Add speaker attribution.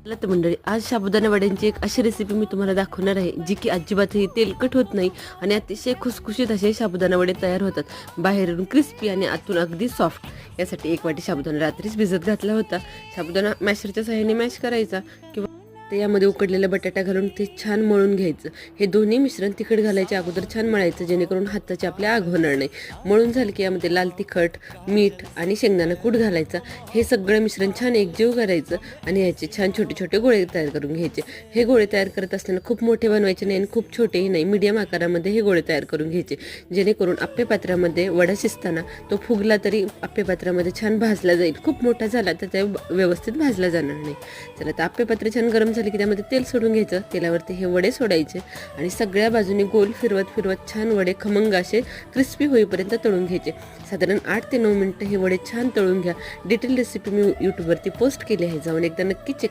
Speaker 1: चला तर मंडळी, आज साबुदाणा वड्यांची एक अशी रेसिपी मी तुम्हाला दाखवणार आहे जी की अजिबातही तेलकट होत नाही आणि अतिशय खुसखुशीत असे साबुदाणा वडे तयार होतात. बाहेरून क्रिस्पी आणि आतून अगदी सॉफ्ट. यासाठी 1 वाटी साबुदाणा रात्रीच भिजत घातला होता. साबुदाणा मॅशरच्या सहाय्याने मॅश करायचा किंवा ते यामध्ये उकडलेला बटाटा घालून ते छान मळून घ्यायचं. हे दोन्ही मिश्रण तिखट घालायच्या अगोदर छान मळायचं, जेणेकरून हाताचे आपल्या आग होणार नाही. मळून झालं की यामध्ये लाल तिखट, मीठ आणि शेंगदाणा कूट घालायचा. हे सगळं मिश्रण छान एकजीव करायचं आणि याचे छान छोटे छोटे गोळे तयार करून घ्यायचे. हे गोळे तयार करत असताना खूप मोठे बनवायचे नाही आणि खूप छोटेही नाही, मीडियम आकारामध्ये हे गोळे तयार करून घ्यायचे, जेणेकरून आप्पे पात्रामध्ये वडा शिजताना तो फुगला तरी आप्पे पात्रामध्ये छान भाजला जाईल. खूप मोठा झाला तर ते व्यवस्थित भाजला जाणार नाही. चला, तर आप्पे पात्र छान गरम झाले की त्यामध्ये तेल सोडून घ्यायचं. तेलावरती हे वडे सोडायचे आणि सगळ्या बाजूने गोल फिरवत फिरवत छान वडे खमंग असे क्रिस्पी होईपर्यंत तळून घ्यायचे. साधारण 8 ते 9 मिनिटं हे वडे छान तळून घ्या. डिटेल रेसिपी मी यूट्यूबवरती पोस्ट केली आहे, जाऊन एकदा नक्की चेक